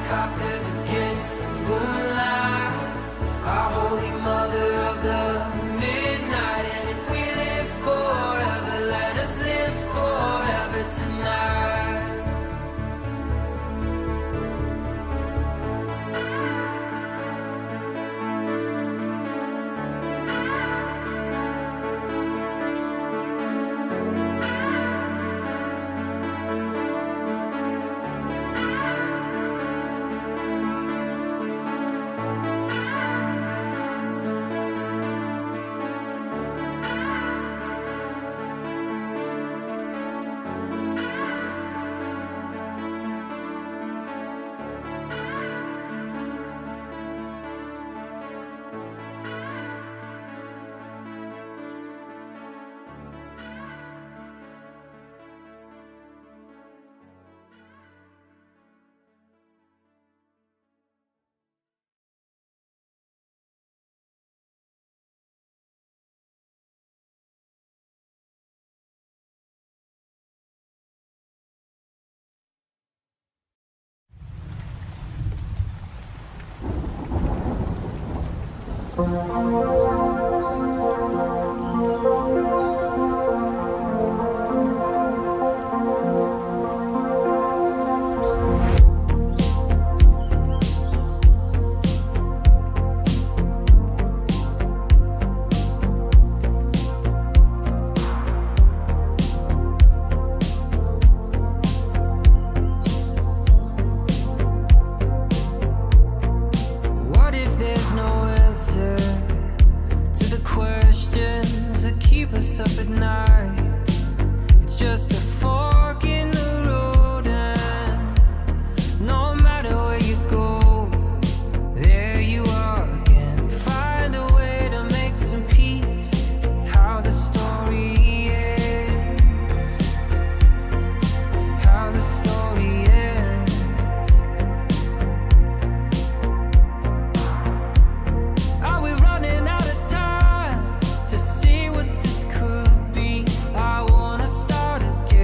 helicopters against the moonlight, our holy mother of the midnight. And if we live forever, let us live forever tonight. What if there's no answer to the questions that keep us up at night? It's just a fork in the road, and no matter where you go, there you are again. Find a way to make some peace with how the story ends. How the story ends. Are we running out of time to see what this could be? I wanna start again.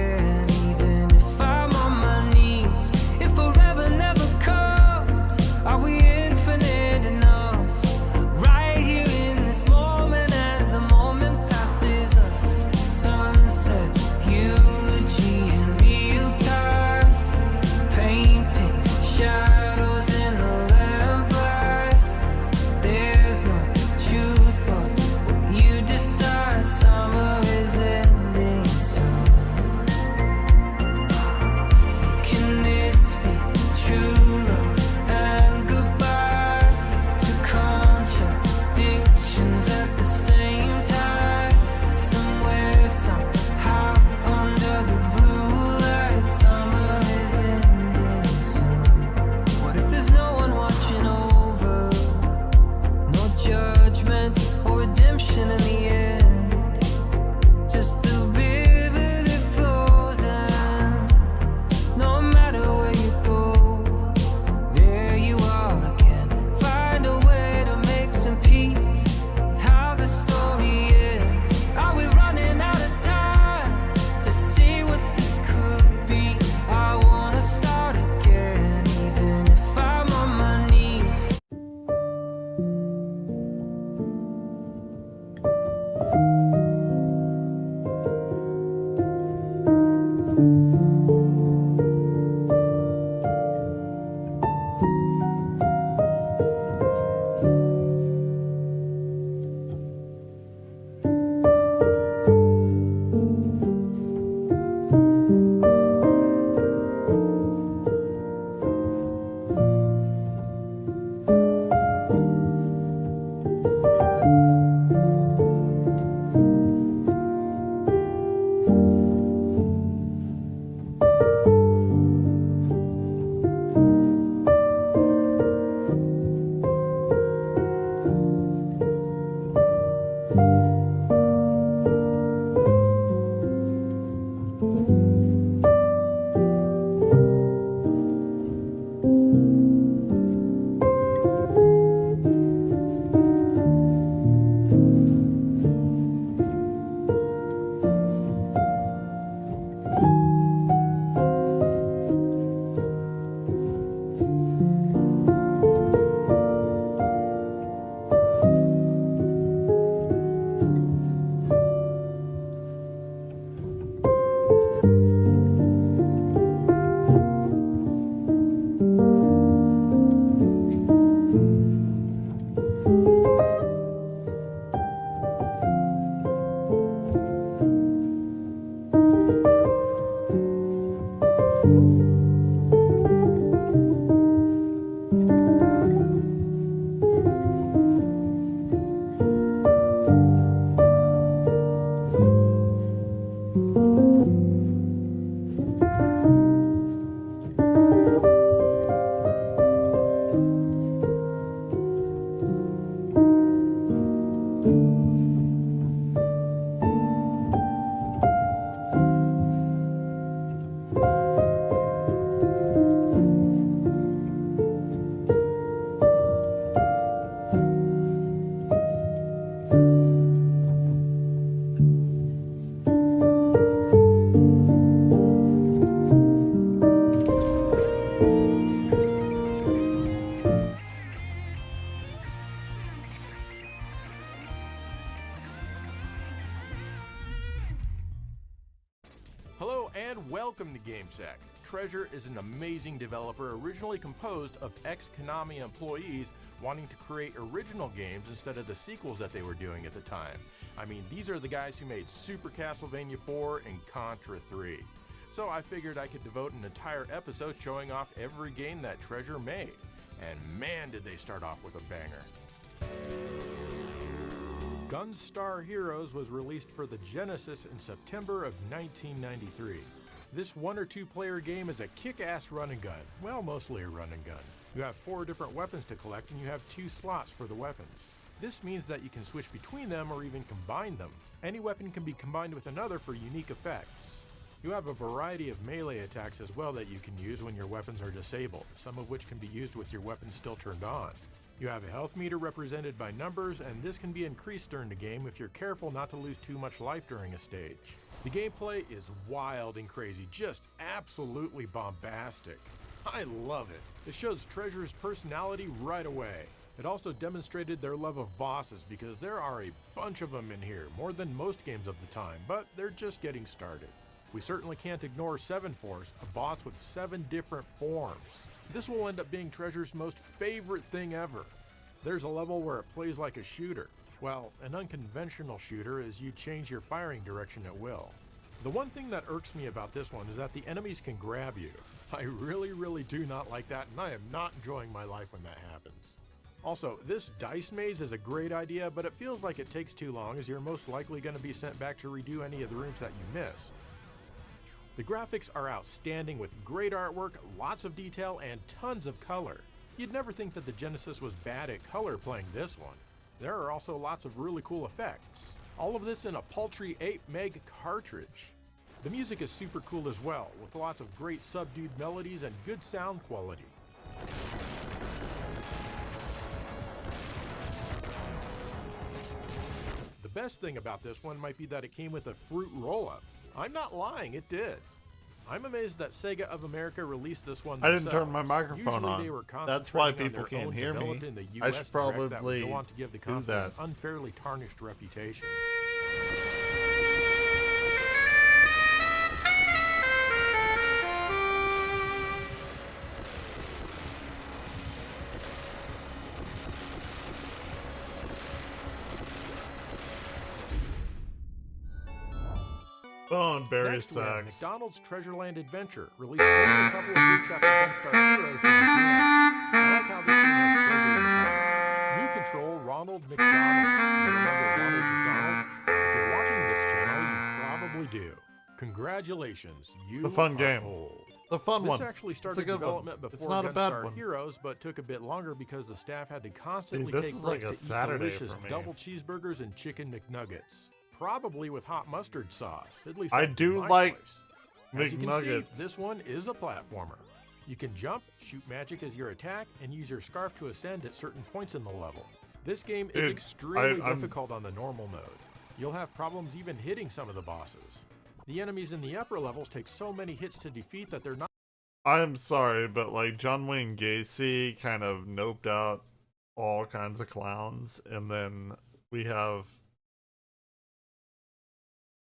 Welcome to GameSack. Treasure is an amazing developer originally composed of ex-Konami employees wanting to create original games instead of the sequels that they were doing at the time. I mean, these are the guys who made Super Castlevania 4 and Contra 3. So I figured I could devote an entire episode showing off every game that Treasure made. And man, did they start off with a banger. Gunstar Heroes was released for the Genesis in September of 1993. This 1 or 2 player game is a kick-ass run and gun. Well, mostly a run and gun. You have 4 different weapons to collect and you have 2 slots for the weapons. This means that you can switch between them or even combine them. Any weapon can be combined with another for unique effects. You have a variety of melee attacks as well that you can use when your weapons are disabled, some of which can be used with your weapons still turned on. You have a health meter represented by numbers, and this can be increased during the game if you're careful not to lose too much life during a stage. The gameplay is wild and crazy, just absolutely bombastic. I love it. It shows Treasure's personality right away. It also demonstrated their love of bosses because there are a bunch of them in here, more than most games of the time, but they're just getting started. We certainly can't ignore 7 Force, a boss with 7 different forms. This will end up being Treasure's most favorite thing ever. There's a level where it plays like a shooter. Well, an unconventional shooter is you change your firing direction at will. The one thing that irks me about this one is that the enemies can grab you. I really do not like that, and I am not enjoying my life when that happens. Also, this dice maze is a great idea, but it feels like it takes too long as you're most likely going to be sent back to redo any of the rooms that you missed. The graphics are outstanding with great artwork, lots of detail, and tons of color. You'd never think that the Genesis was bad at color playing this one. There are also lots of really cool effects. All of this in a paltry 8 meg cartridge. The music is super cool as well, with lots of great subdued melodies and good sound quality. The best thing about this one might be that it came with a fruit roll-up. I'm not lying, it did. I'm amazed that Sega of America released this one themselves. I didn't turn my microphone Usually they were on. That's why concentrating on people their can't own hear me. developed in the I US should direct that probably would go on to give the do console an that. unfairly tarnished reputation. Oh, and Barry Next, we have sucks. McDonald's Treasureland Adventure, released only a couple of weeks after Gunstar Heroes in Japan. I like how this game has treasure in the title. You control Ronald McDonald. You remember Ronald McDonald? If you're watching this channel, you probably do. Congratulations, you The fun are game. old. The fun This one. actually It's a started good one. development It's before not a bad Gunstar one. Heroes, but took a bit longer because the staff had to constantly this take is like breaks a to Saturday eat delicious for me. double cheeseburgers and chicken McNuggets. Probably with hot mustard sauce, at least I that's do my like choice. As you can see, McNuggets. this one is a platformer. You can jump, shoot magic as your attack, and use your scarf to ascend at certain points in the level. This game is Dude, extremely I'm- difficult on the normal mode. You'll have problems even hitting some of the bosses. The enemies in the upper levels take so many hits to defeat that they're not I'm sorry, but like John Wayne Gacy kind of noped out all kinds of clowns, and then we have,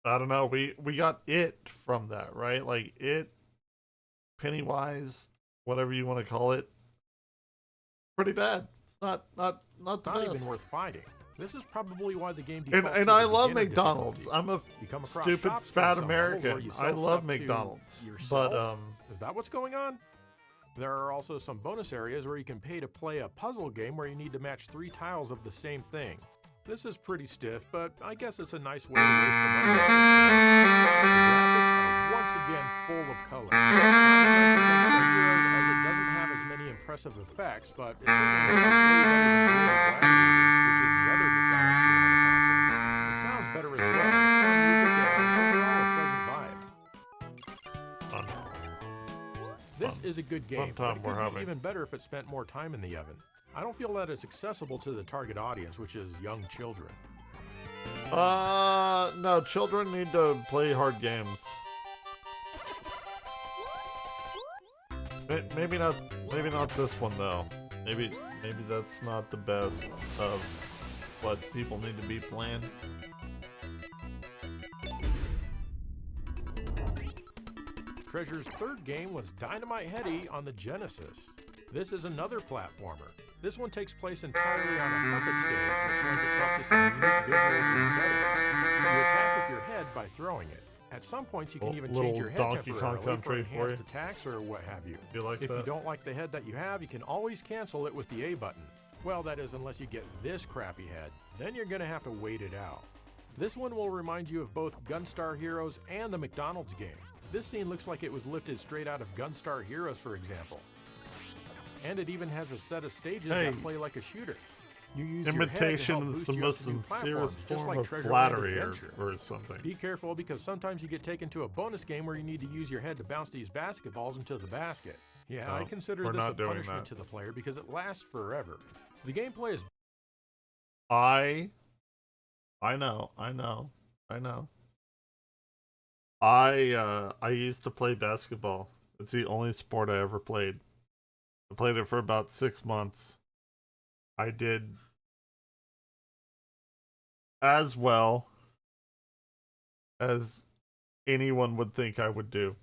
I don't know, we got It from that, right? Like It, Pennywise, whatever you want to call it, pretty bad. It's not the best. even worth fighting. This is probably why the game And, defaults and to I the love beginner McDonald's. difficulty. I'm a You come across stupid shops fat during some levels where American. you I sell love stuff to McDonald's, yourself. but Is that what's going on? There are also some bonus areas where you can pay to play a puzzle game where you need to match 3 tiles of the same thing. This is pretty stiff, but I guess it's a nice way to waste the money. The graphics are once again full of color. Not as nice as Gunstar Heroes as it doesn't have as many impressive effects, but it certainly makes it way better than Gladiators, which is the other McDonald's game on the console. It sounds better as well, fun music, and overall a pleasant vibe. This is a good game, but time it we're could be having. even better if it spent more time in the oven. I don't feel that it's accessible to the target audience, which is young children. no, children need to play hard games. Maybe not this one though. Maybe that's not the best of what people need to be playing. Treasure's third game was Dynamite Headdy on the Genesis. This is another platformer. This one takes place entirely on a puppet stage, which lends itself to some unique visuals and settings. You attack with your head by throwing it. At some points, you can even change your head Donkey Kong temporarily for Country enhanced attacks or what have you. If you don't like the head that you have, you can always cancel it with the A button. Well, that is unless you get this crappy head. Then you're going to have to wait it out. This one will remind you of both Gunstar Heroes and the McDonald's game. This scene looks like it was lifted straight out of Gunstar Heroes, for example. And it even has a set of stages that play like a shooter. You use imitation your head to help is the boost you most up to new sincerest platforms, just form like of Treasure flattery Island Adventure. or something. Be careful, because sometimes you get taken to a bonus game where you need to use your head to bounce these basketballs into the basket. Yeah, I consider this a punishment to the player because it lasts forever. The gameplay is... I know. I used to play basketball. It's the only sport I ever played. I played it for about 6 months. I did as well as anyone would think I would do.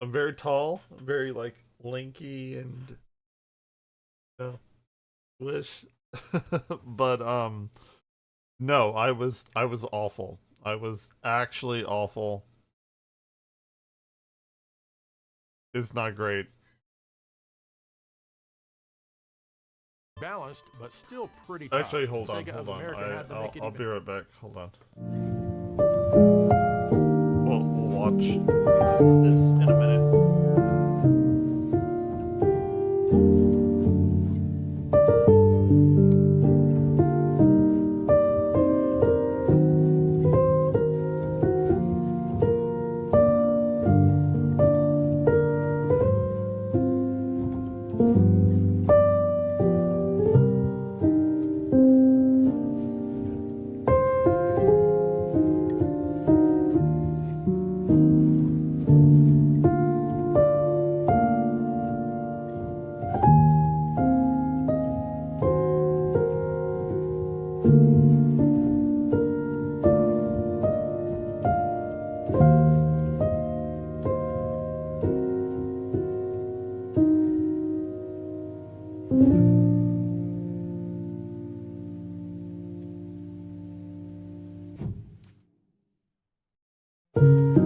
I'm very tall, very like lanky and wish. But no, I was awful. I was actually awful. It's not great. balanced, but still pretty tough. Actually, hold on. I'll be right back. Hold on. We'll watch this in a minute. Thank you.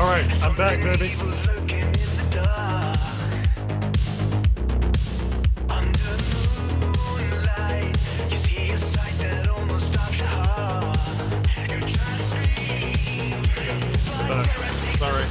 Alright, I'm back, baby. Sorry.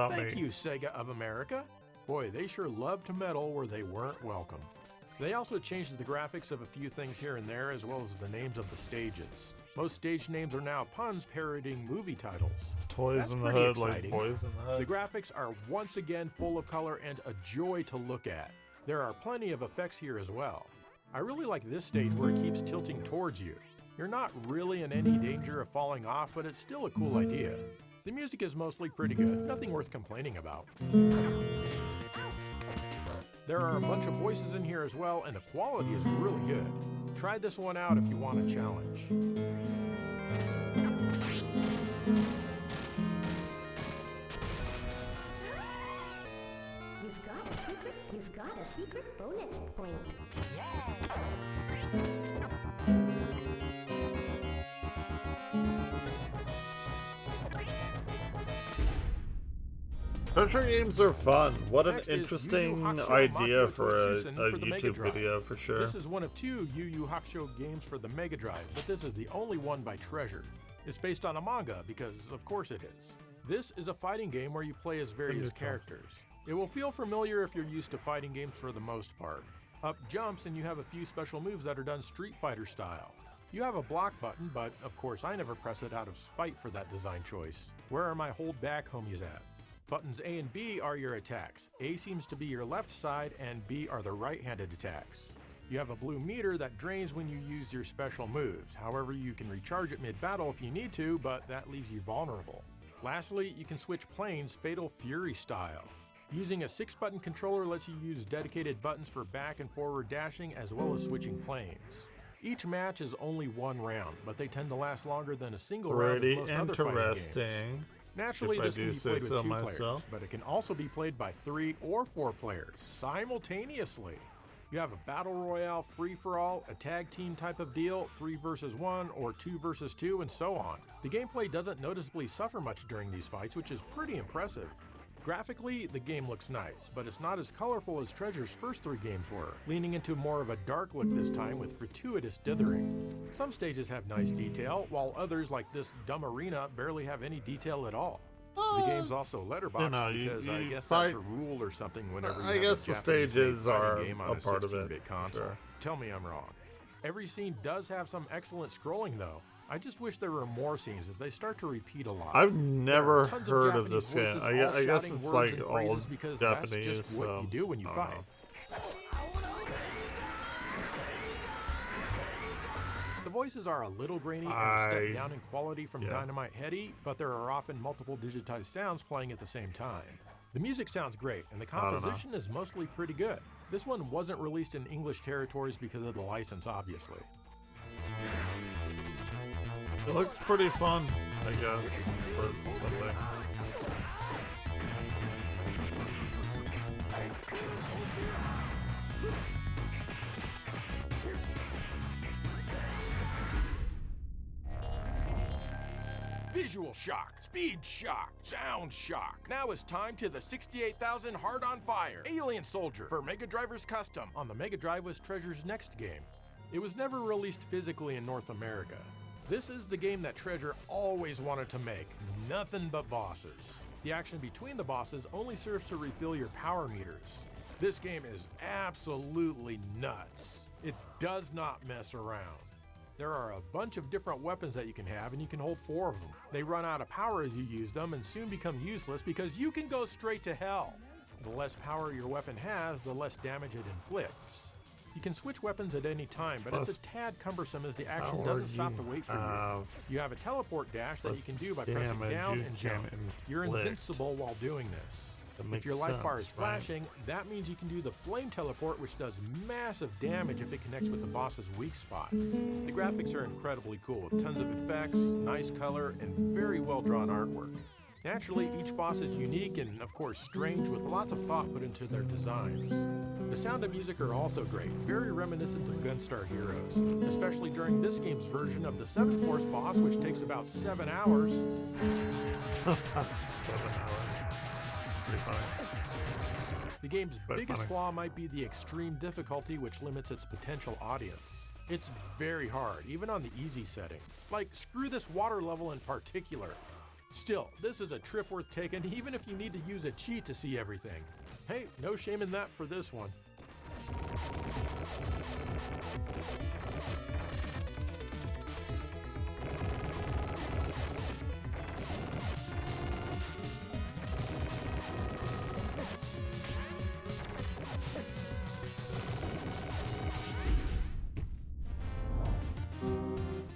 Thank you, Sega of America. Boy, they sure love to meddle where they weren't welcome. They also changed the graphics of a few things here and there, as well as the names of the stages. Most stage names are now puns parodying movie titles. Toys That's in the pretty hood, exciting. like boys in the hood. The graphics are once again full of color and a joy to look at. There are plenty of effects here as well. I really like this stage where it keeps tilting towards you. You're not really in any danger of falling off, but it's still a cool idea. The music is mostly pretty good, nothing worth complaining about. There are a bunch of voices in here as well, and the quality is really good. Try this one out if you want a challenge. You've got a secret bonus point. Treasure games are fun. What an Next is interesting Yu Yu Hakusho idea Makyo for a Toitsusen for the Mega YouTube Drive. video, for sure. This is one of two Yu Yu Hakusho games for the Mega Drive, but this is the only one by Treasure. It's based on a manga, because of course it is. This is a fighting game where you play as various characters. It will feel familiar if you're used to fighting games for the most part. Up jumps and you have a few special moves that are done Street Fighter style. You have a block button, but of course I never press it out of spite for that design choice. Where are my hold back homies at? Buttons A and B are your attacks. A seems to be your left side and B are the right-handed attacks. You have a blue meter that drains when you use your special moves. However, you can recharge it mid-battle if you need to, but that leaves you vulnerable. Lastly, you can switch planes Fatal Fury style. Using a 6-button controller lets you use dedicated buttons for back and forward dashing as well as switching planes. Each match is only one round, but they tend to last longer than a single round in most other fighting games. Naturally, this can be played with 2 players, but it can also be played by 3 or 4 players simultaneously. You have a battle royale, free-for-all, a tag team type of deal, 3 versus 1 or 2 versus 2, and so on. The gameplay doesn't noticeably suffer much during these fights, which is pretty impressive. Graphically, the game looks nice, but it's not as colorful as Treasure's first 3 games were, leaning into more of a dark look this time with gratuitous dithering. Some stages have nice detail, while others, like this dumb arena, barely have any detail at all. The game's also letterboxed because I guess that's a rule or something whenever you have a Japanese game on a 16-bit console. Sure. Tell me I'm wrong. Every scene does have some excellent scrolling though. I just wish there were more scenes as they start to repeat a lot. I've never heard of this game. I guess it's like all because Japanese. That's just what you do when you fight. The voices are a little grainy and a step down in quality from Dynamite Heady, but there are often multiple digitized sounds playing at the same time. The music sounds great, and the don't know. composition is mostly pretty good. This one wasn't released in English territories because of the license, obviously. It looks pretty fun, I guess, for something. Visual shock, speed shock, sound shock. Now it's time to the 68,000 Heart on Fire Alien Soldier for Mega Driver's Custom. On the Mega Drive was Treasure's next game. It was never released physically in North America. This is the game that Treasure always wanted to make, nothing but bosses. The action between the bosses only serves to refill your power meters. This game is absolutely nuts. It does not mess around. There are a bunch of different weapons that you can have, and you can hold 4 of them. They run out of power as you use them and soon become useless because you can go straight to hell. The less power your weapon has, the less damage it inflicts. You can switch weapons at any time, but it's a tad cumbersome as the action doesn't stop to wait for you. You have a teleport dash that you can do by pressing down and jump. You're invincible while doing this. If your life bar is flashing, that means you can do the flame teleport, which does massive damage if it connects with the boss's weak spot. The graphics are incredibly cool, with tons of effects, nice color, and very well drawn artwork. Naturally, each boss is unique and, of course, strange, with lots of thought put into their designs. The sound and music are also great, very reminiscent of Gunstar Heroes, especially during this game's version of the 7th Force boss, which takes about 7 hours. 7 hours. Pretty funny. The game's Quite biggest funny. flaw might be the extreme difficulty, which limits its potential audience. It's very hard, even on the easy setting. Like, screw this water level in particular. Still, this is a trip worth taking, even if you need to use a cheat to see everything. Hey, no shame in that for this one.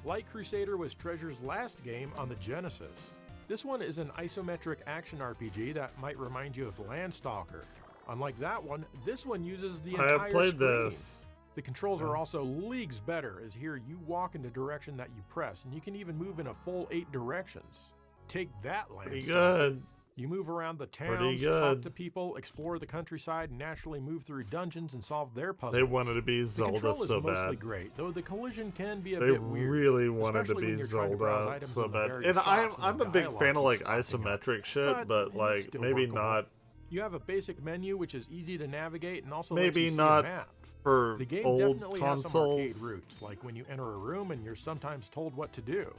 Light Crusader was Treasure's last game on the Genesis. This one is an isometric action RPG that might remind you of Landstalker. Unlike that one, this one uses the entire I have played screen. this. The controls are also leagues better, as here you walk in the direction that you press, and you can even move in a full 8 directions. Take that, Pretty Landstalker. good. You move around the Pretty towns, good. talk to people, explore the countryside, and naturally move through dungeons and solve their puzzles. They wanted to be The Zelda control is so mostly bad. great, though the collision can be a They bit weird. really wanted to especially when be you're trying to browse Zelda items so in the bad. various And shops I'm the a big fan of like dialogue keeps popping up. isometric shit, but it's like still maybe workable. not You have a basic menu which is easy to navigate and also lets maybe you see not a map. for The game old definitely has some arcade consoles. roots, like when you enter a room and you're sometimes told what to do.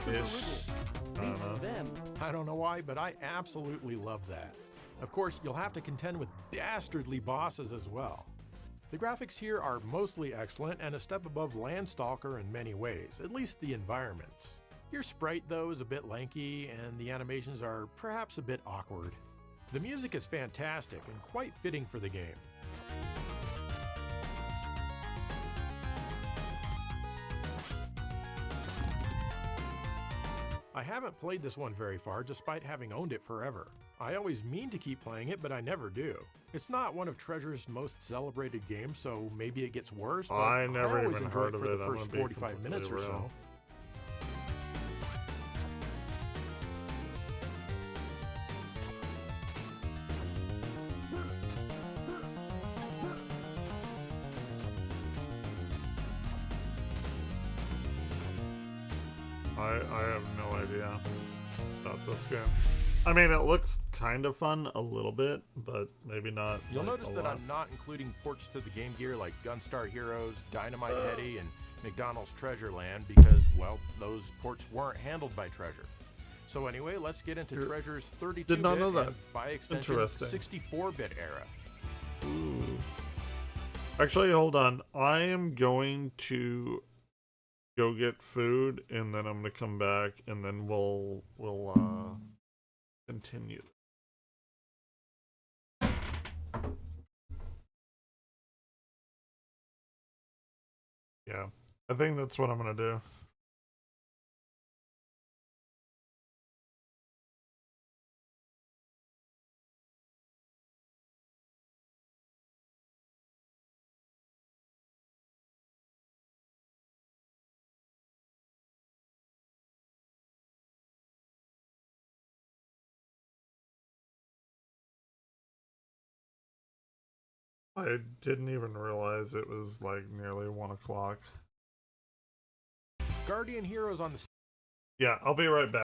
Ish. I don't know. I don't know why, but I absolutely love that. Of course, you'll have to contend with dastardly bosses as well. The graphics here are mostly excellent and a step above Landstalker in many ways, at least the environments. Your sprite, though, is a bit lanky and the animations are perhaps a bit awkward. The music is fantastic and quite fitting for the game. I haven't played this one very far despite having owned it forever. I always mean to keep playing it, but I never do. It's not one of Treasure's most celebrated games, so maybe it gets worse, but I never always even enjoy heard it of for it, the I'm first gonna be 45 minutes or completely so. real. I have no idea about this game. I mean, it looks kind of fun a little bit, but maybe not. You'll like, notice a that lot. I'm not including ports to the Game Gear like Gunstar Heroes, Dynamite Heady, and McDonald's Treasure Land because, well, those ports weren't handled by Treasure. So anyway, let's get into Treasure's 32-bit Did not know that. and, by extension, Interesting. 64-bit era. Ooh. Actually, hold on. I am going to go get food, and then I'm gonna come back, and then we'll continue. Yeah, I think that's what I'm gonna do. I didn't even realize it was like nearly 1 o'clock. Guardian Heroes on the Yeah, I'll be right back.